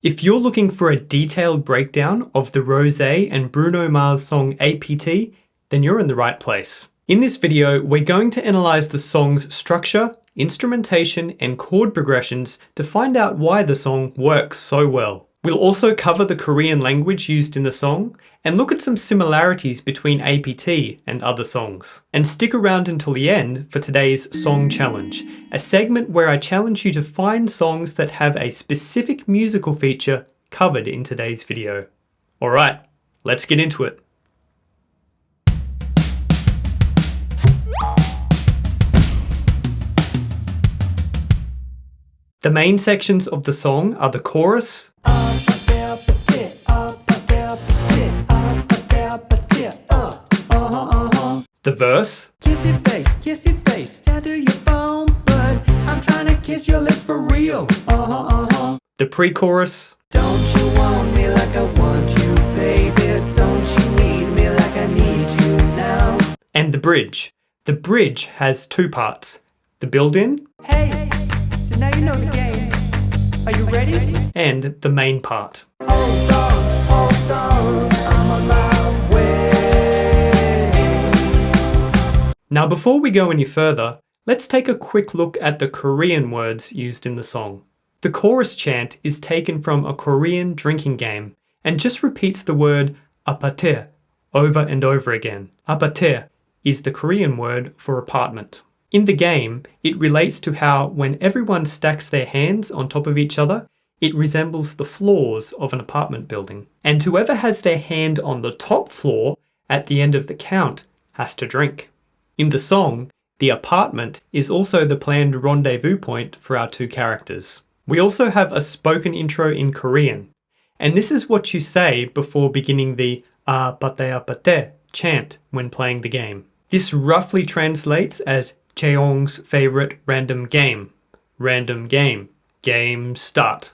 If you're looking for a detailed breakdown of the Rosé and Bruno Mars song APT, then you're in the right place. In this video, we're going to analyze the song's structure, instrumentation, and chord progressions to find out why the song works so well. We'll also cover the Korean language used in the song and look at some similarities between APT and other songs. And stick around until the end for today's Song Challenge, a segment where I challenge you to find songs that have a specific musical feature covered in today's video. Alright, let's get into it. The main sections of the song are the chorus, the verse, kissy face, tattoo your phone, but I'm trying to kiss your lips for real. the pre-chorus, Don't you want me like I want you, baby? Don't you need me like I need you now? and the bridge. The bridge has two parts, the build-in Hey, so now you know the game. Are you ready? and the main part. Hold on, I'm on my way. Now before we go any further, let's take a quick look at the Korean words used in the song. The chorus chant is taken from a Korean drinking game and just repeats the word APT over and over again. APT is the Korean word for apartment. In the game, it relates to how when everyone stacks their hands on top of each other, it resembles the floors of an apartment building. And whoever has their hand on the top floor at the end of the count has to drink. In the song, the apartment is also the planned rendezvous point for our two characters. We also have a spoken intro in Korean, and this is what you say before beginning the APT chant when playing the game. This roughly translates as Chaeyoung's favorite random game. Random game. Game start.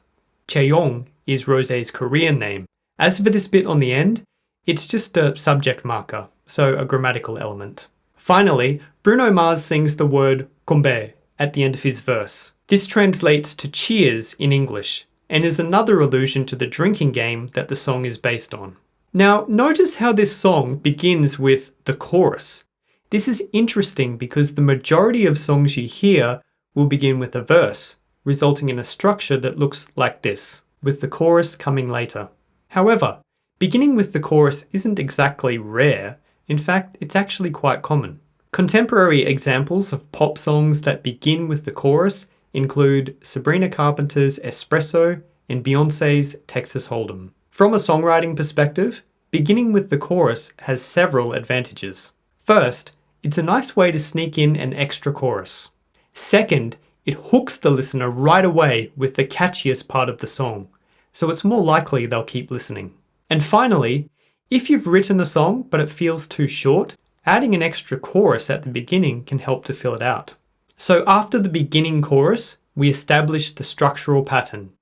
Chaeyoung is Rosé's Korean name. As for this bit on the end, it's just a subject marker, so a grammatical element. Finally, Bruno Mars sings the word kombe at the end of his verse. This translates to cheers in English, and is another allusion to the drinking game that the song is based on. Now, notice how this song begins with the chorus. This is interesting because the majority of songs you hear will begin with a verse, resulting in a structure that looks like this, with the chorus coming later. However, beginning with the chorus isn't exactly rare. In fact, it's actually quite common. Contemporary examples of pop songs that begin with the chorus include Sabrina Carpenter's Espresso and Beyoncé's Texas Hold'em. From a songwriting perspective, beginning with the chorus has several advantages. First, it's a nice way to sneak in an extra chorus. Second, it hooks the listener right away with the catchiest part of the song, so it's more likely they'll keep listening. And finally, if you've written a song but it feels too short, adding an extra chorus at the beginning can help to fill it out. So after the beginning chorus, we establish the structural pattern.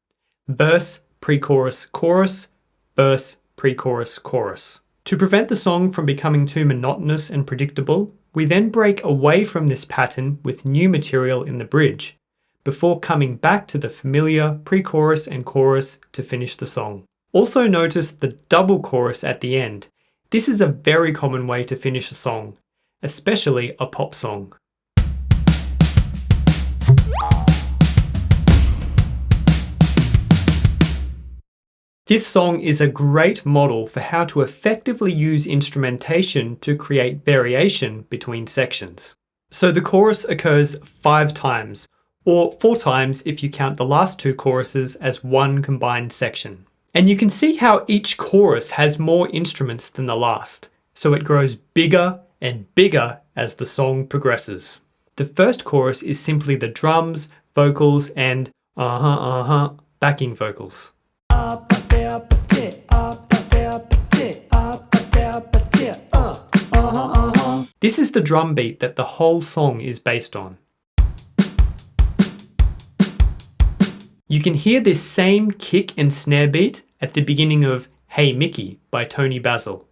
Verse, pre-chorus, chorus, verse, pre-chorus, chorus. To prevent the song from becoming too monotonous and predictable, we then break away from this pattern with new material in the bridge, before coming back to the familiar pre-chorus and chorus to finish the song. Also notice the double chorus at the end. This is a very common way to finish a song, especially a pop song. This song is a great model for how to effectively use instrumentation to create variation between sections. So the chorus occurs 5 times, or 4 times if you count the last 2 choruses as one combined section. And you can see how each chorus has more instruments than the last, so it grows bigger and bigger as the song progresses. The first chorus is simply the drums, vocals, and backing vocals. This is the drum beat that the whole song is based on. You can hear this same kick and snare beat at the beginning of Hey Mickey by Tony Basil.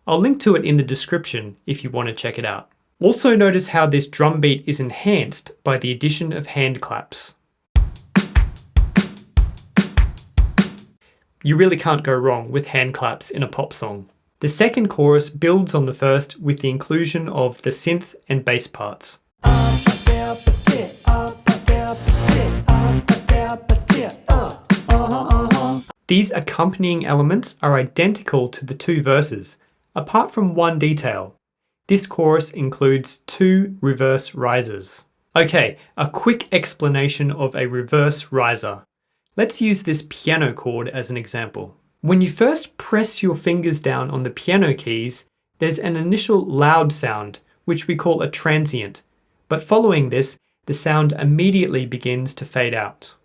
I'll link to it in the description if you want to check it out. Also notice how this drum beat is enhanced by the addition of hand claps. You really can't go wrong with hand claps in a pop song. The second chorus builds on the first with the inclusion of the synth and bass parts. These accompanying elements are identical to the two verses, apart from one detail. This chorus includes 2 reverse risers. Okay, a quick explanation of a reverse riser. Let's use this piano chord as an example. When you first press your fingers down on the piano keys, there's an initial loud sound, which we call a transient, but following this, the sound immediately begins to fade out.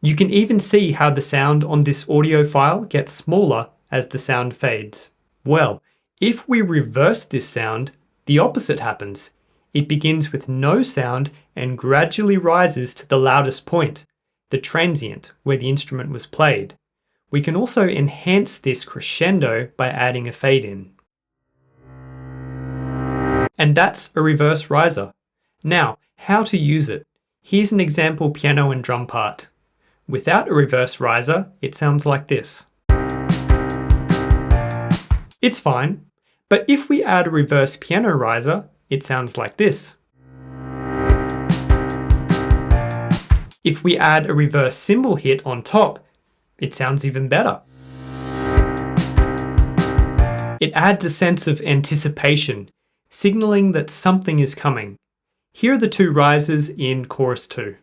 You can even see how the sound on this audio file gets smaller as the sound fades. Well, if we reverse this sound, the opposite happens. It begins with no sound and gradually rises to the loudest point, the transient, where the instrument was played. We can also enhance this crescendo by adding a fade in. And that's a reverse riser. Now, how to use it? Here's an example piano and drum part. Without a reverse riser, it sounds like this. It's fine, but if we add a reverse piano riser, it sounds like this. If we add a reverse cymbal hit on top, it sounds even better. It adds a sense of anticipation, signaling that something is coming. Here are the 2 risers in chorus 2.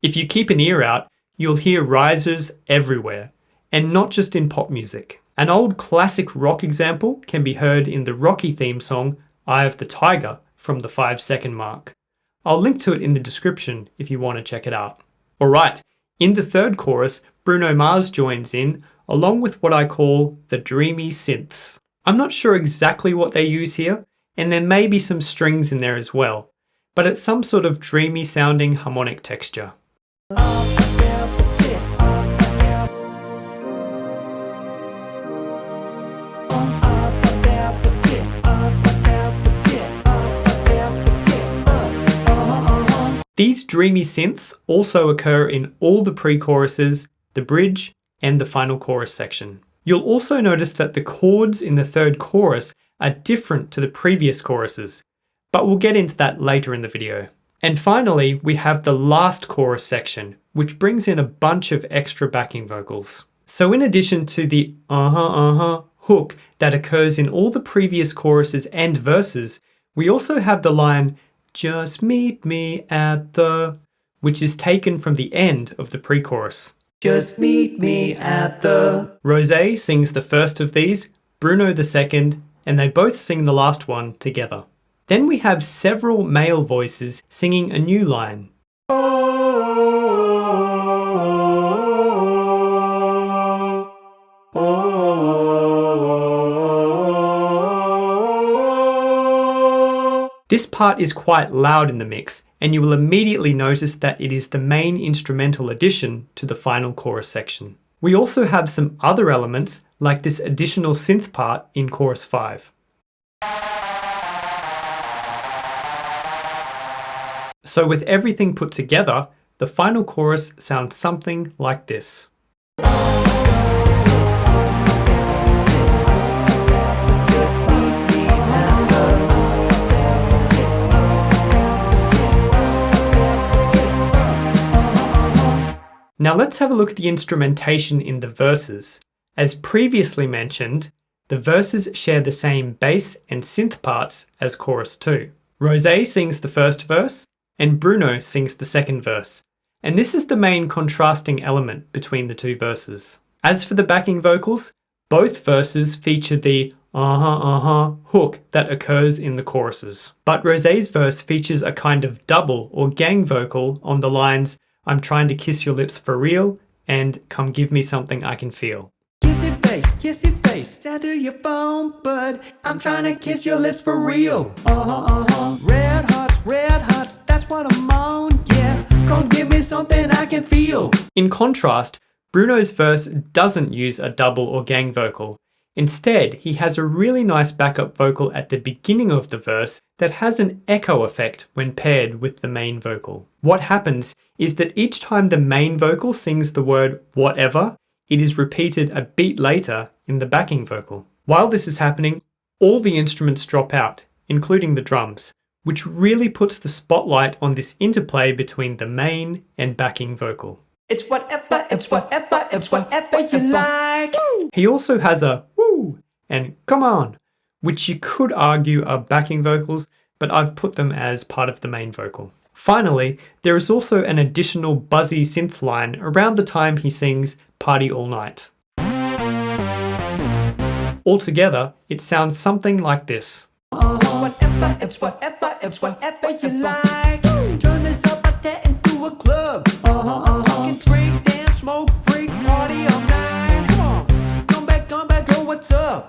If you keep an ear out, you'll hear risers everywhere, and not just in pop music. An old classic rock example can be heard in the Rocky theme song, Eye of the Tiger, from the 5-second mark. I'll link to it in the description if you want to check it out. Alright, in the third chorus, Bruno Mars joins in, along with what I call the dreamy synths. I'm not sure exactly what they use here, and there may be some strings in there as well, but it's some sort of dreamy sounding harmonic texture. These dreamy synths also occur in all the pre-choruses, the bridge, and the final chorus section. You'll also notice that the chords in the third chorus are different to the previous choruses, but we'll get into that later in the video. And finally, we have the last chorus section, which brings in a bunch of extra backing vocals. So in addition to the hook that occurs in all the previous choruses and verses, we also have the line, "Just meet me at the," which is taken from the end of the pre-chorus. Just meet me at the. Rosé sings the first of these, Bruno the second, and they both sing the last one together. Then we have several male voices singing a new line. This part is quite loud in the mix, and you will immediately notice that it is the main instrumental addition to the final chorus section. We also have some other elements, like this additional synth part in chorus 5. So with everything put together, the final chorus sounds something like this. Now let's have a look at the instrumentation in the verses. As previously mentioned, the verses share the same bass and synth parts as chorus 2. Rosé sings the first verse, and Bruno sings the second verse. And this is the main contrasting element between the two verses. As for the backing vocals, both verses feature the hook that occurs in the choruses. But Rosé's verse features a kind of double or gang vocal on the lines, "I'm trying to kiss your lips for real," and "Come give me something I can feel." Kiss your face, down to your phone, bud. I'm trying to kiss your lips for real. Red hearts, that's what I'm on, yeah. Come give me something I can feel. In contrast, Bruno's verse doesn't use a double or gang vocal. Instead, he has a really nice backup vocal at the beginning of the verse that has an echo effect when paired with the main vocal. What happens is that each time the main vocal sings the word whatever, it is repeated a beat later in the backing vocal. While this is happening, all the instruments drop out, including the drums, which really puts the spotlight on this interplay between the main and backing vocal. It's whatever, it's whatever, it's whatever you like. He also has a woo and come on, which you could argue are backing vocals, but I've put them as part of the main vocal. Finally, there is also an additional buzzy synth line around the time he sings Party All Night. Altogether, it sounds something like this. It's whatever, it's whatever you like. Turn this up like that into a club. Talking drink, dance, smoke, freak, party all night. Come on, come back, girl, what's up?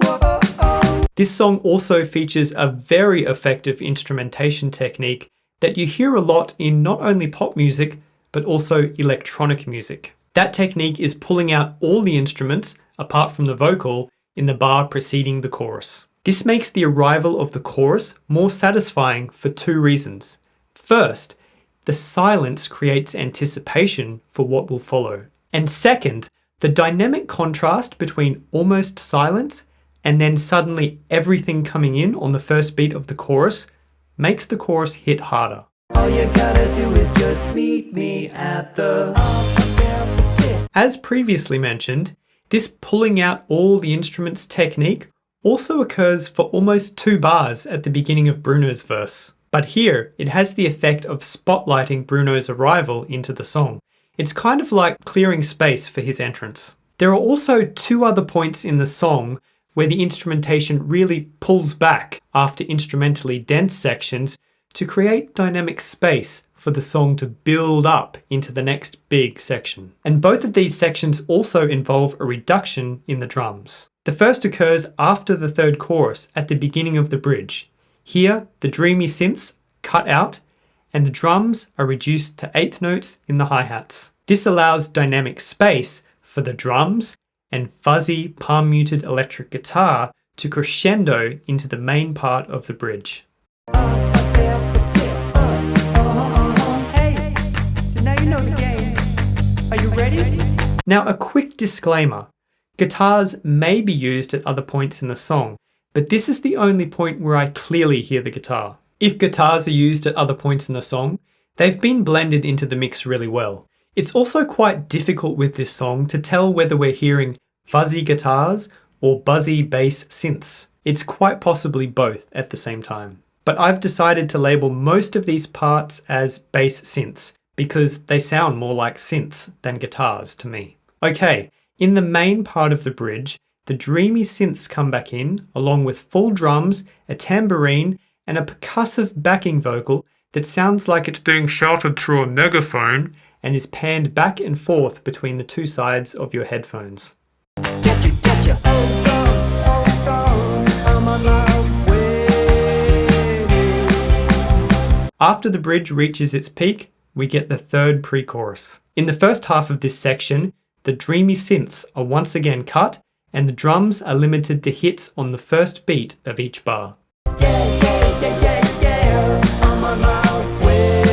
This song also features a very effective instrumentation technique that you hear a lot in not only pop music, but also electronic music. That technique is pulling out all the instruments, apart from the vocal, in the bar preceding the chorus. This makes the arrival of the chorus more satisfying for two reasons. First, the silence creates anticipation for what will follow. And second, the dynamic contrast between almost silence and then suddenly everything coming in on the first beat of the chorus makes the chorus hit harder. All you gotta do is just meet me at the As previously mentioned, this pulling out all the instruments technique also occurs for almost 2 bars at the beginning of Bruno's verse. But here, it has the effect of spotlighting Bruno's arrival into the song. It's kind of like clearing space for his entrance. There are also 2 other points in the song where the instrumentation really pulls back after instrumentally dense sections to create dynamic space for the song to build up into the next big section. And both of these sections also involve a reduction in the drums. The first occurs after the third chorus at the beginning of the bridge. Here, the dreamy synths cut out and the drums are reduced to 1/8 notes in the hi-hats. This allows dynamic space for the drums and fuzzy palm-muted electric guitar to crescendo into the main part of the bridge. Hey, so now you know the game. Are you ready? Now, a quick disclaimer. Guitars may be used at other points in the song, but this is the only point where I clearly hear the guitar. If guitars are used at other points in the song, they've been blended into the mix really well. It's also quite difficult with this song to tell whether we're hearing fuzzy guitars or buzzy bass synths. It's quite possibly both at the same time. But I've decided to label most of these parts as bass synths because they sound more like synths than guitars to me. Okay, in the main part of the bridge, the dreamy synths come back in, along with full drums, a tambourine, and a percussive backing vocal that sounds like it's being shouted through a megaphone and is panned back and forth between the 2 sides of your headphones. Get you, I'm on my way. After the bridge reaches its peak, we get the third pre-chorus. In the first half of this section, the dreamy synths are once again cut and the drums are limited to hits on the first beat of each bar. Yeah, I'm on my way.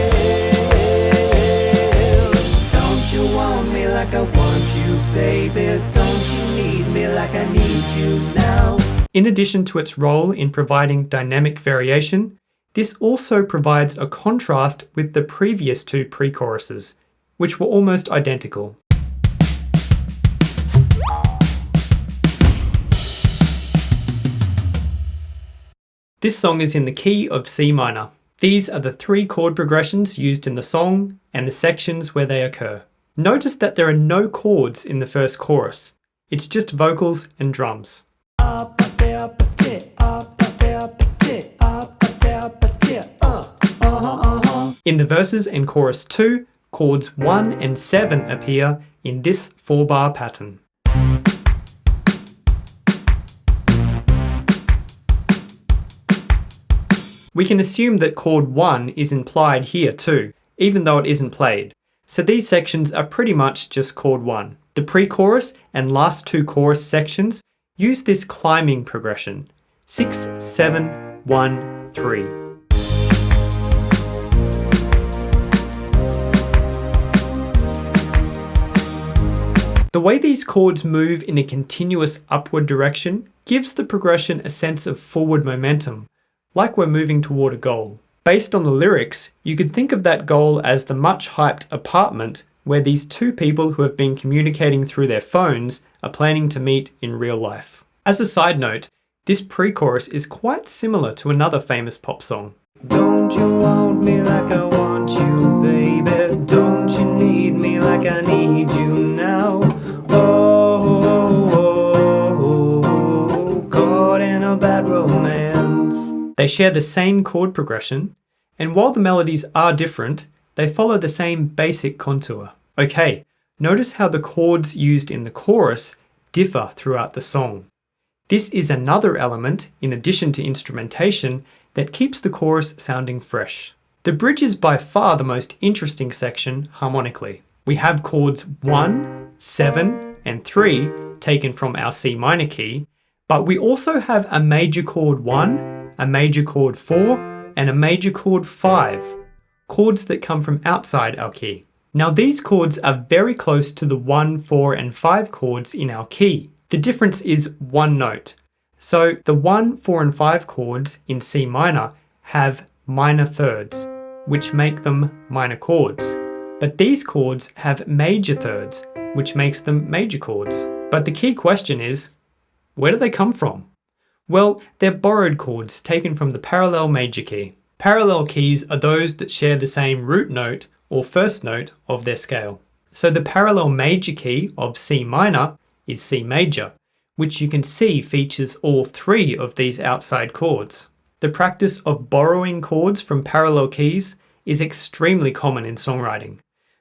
Don't you want me like I want you, baby? Don't you need me like I need you now? In addition to its role in providing dynamic variation, this also provides a contrast with the previous 2 pre-choruses, which were almost identical. This song is in the key of C minor. These are the 3 chord progressions used in the song and the sections where they occur. Notice that there are no chords in the first chorus. It's just vocals and drums. In the verses and chorus 2, chords 1 and 7 appear in this 4-bar pattern. We can assume that chord 1 is implied here too, even though it isn't played. So these sections are pretty much just chord 1. The pre-chorus and last 2 chorus sections use this climbing progression, 6, 7, 1, 3. The way these chords move in a continuous upward direction gives the progression a sense of forward momentum, like we're moving toward a goal. Based on the lyrics, you could think of that goal as the much hyped apartment where these two people who have been communicating through their phones are planning to meet in real life. As a side note, this pre-chorus is quite similar to another famous pop song. Don't you want me like I want you, baby? Don't you need me like I need you now? Oh, caught in a bad romance. They share the same chord progression, and while the melodies are different, they follow the same basic contour. Okay, notice how the chords used in the chorus differ throughout the song. This is another element, in addition to instrumentation, that keeps the chorus sounding fresh. The bridge is by far the most interesting section harmonically. We have chords 1, 7, and 3 taken from our C minor key, but we also have a major chord 1, a major chord 4, and a major chord 5, chords that come from outside our key. Now these chords are very close to the 1, 4, and 5 chords in our key. The difference is one note. So the 1, 4, and 5 chords in C minor have minor thirds, which make them minor chords. But these chords have major thirds, which makes them major chords. But the key question is, where do they come from? Well, they're borrowed chords taken from the parallel major key. Parallel keys are those that share the same root note or first note of their scale. So the parallel major key of C minor is C major, which you can see features all three of these outside chords. The practice of borrowing chords from parallel keys is extremely common in songwriting.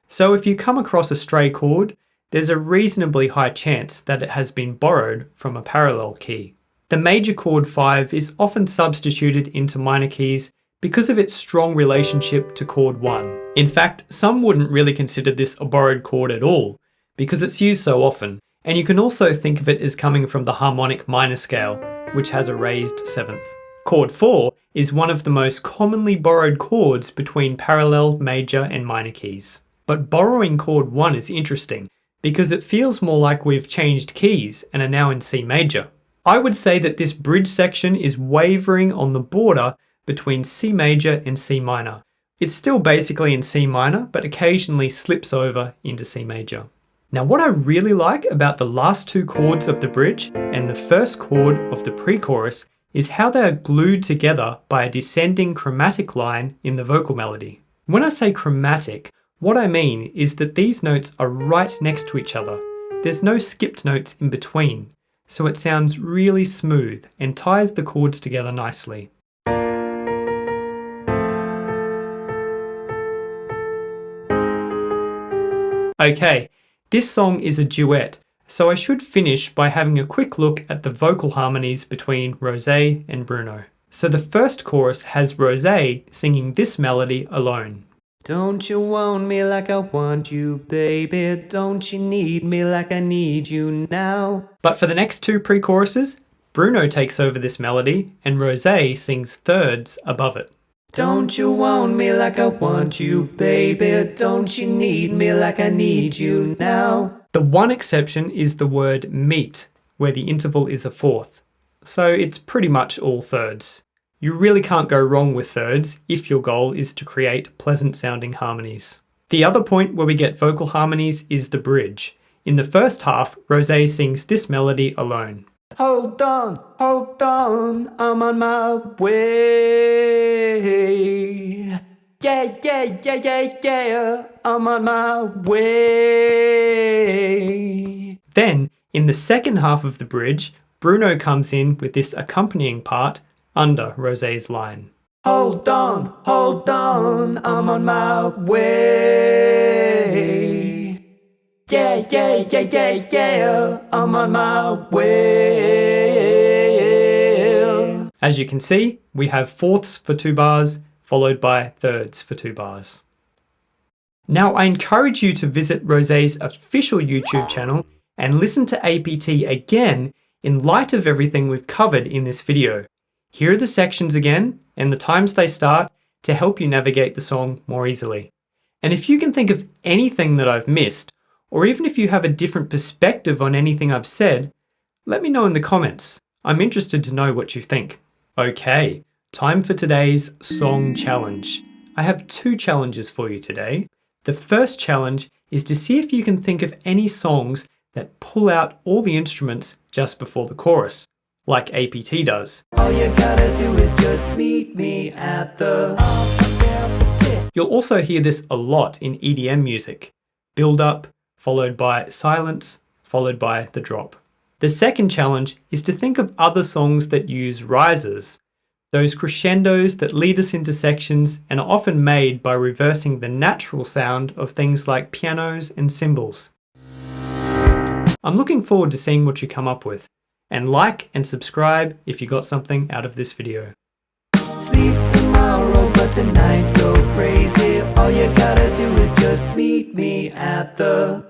So if you come across a stray chord, there's a reasonably high chance that it has been borrowed from a parallel key. The major chord 5 is often substituted into minor keys because of its strong relationship to chord 1. In fact, some wouldn't really consider this a borrowed chord at all, because it's used so often, and you can also think of it as coming from the harmonic minor scale, which has a raised 7th. Chord 4 is one of the most commonly borrowed chords between parallel major and minor keys. But borrowing chord 1 is interesting, because it feels more like we've changed keys and are now in C major. I would say that this bridge section is wavering on the border between C major and C minor. It's still basically in C minor, but occasionally slips over into C major. Now what I really like about the last two chords of the bridge and the first chord of the pre-chorus is how they are glued together by a descending chromatic line in the vocal melody. When I say chromatic, what I mean is that these notes are right next to each other. There's no skipped notes in between, so it sounds really smooth and ties the chords together nicely. Okay, this song is a duet, so I should finish by having a quick look at the vocal harmonies between Rosé and Bruno. So the first chorus has Rosé singing this melody alone. Don't you want me like I want you, baby? Don't you need me like I need you now? But for the next two pre-choruses, Bruno takes over this melody and Rosé sings thirds above it. Don't you want me like I want you, baby? Don't you need me like I need you now? The one exception is the word meet, where the interval is a fourth. So it's pretty much all thirds. You really can't go wrong with thirds if your goal is to create pleasant sounding harmonies. The other point where we get vocal harmonies is the bridge. In the first half, Rosé sings this melody alone. Hold on, I'm on my way. Yeah, yeah, yeah, yeah, yeah, I'm on my way. Then, in the second half of the bridge, Bruno comes in with this accompanying part under Rosé's line. Hold on, I'm on my way. Yeah, yeah, yeah, yeah, yeah, I'm on my way. As you can see, we have fourths for 2 bars, followed by thirds for 2 bars. Now I encourage you to visit Rosé's official YouTube channel and listen to APT again In light of everything we've covered in this video, here are the sections again and the times they start to help you navigate the song more easily. And if you can think of anything that I've missed, or even if you have a different perspective on anything I've said, let me know in the comments. I'm interested to know what you think. Okay, time for today's song challenge. I have 2 challenges for you today. The first challenge is to see if you can think of any songs that pull out all the instruments just before the chorus, like APT does. All you gotta do is just meet me at the APT. You'll also hear this a lot in EDM music. Build up, followed by silence, followed by the drop. The second challenge is to think of other songs that use rises, those crescendos that lead us into sections and are often made by reversing the natural sound of things like pianos and cymbals. I'm looking forward to seeing what you come up with, and like and subscribe if you got something out of this video. Sleep tomorrow, but tonight go crazy. All you gotta do is just meet me at the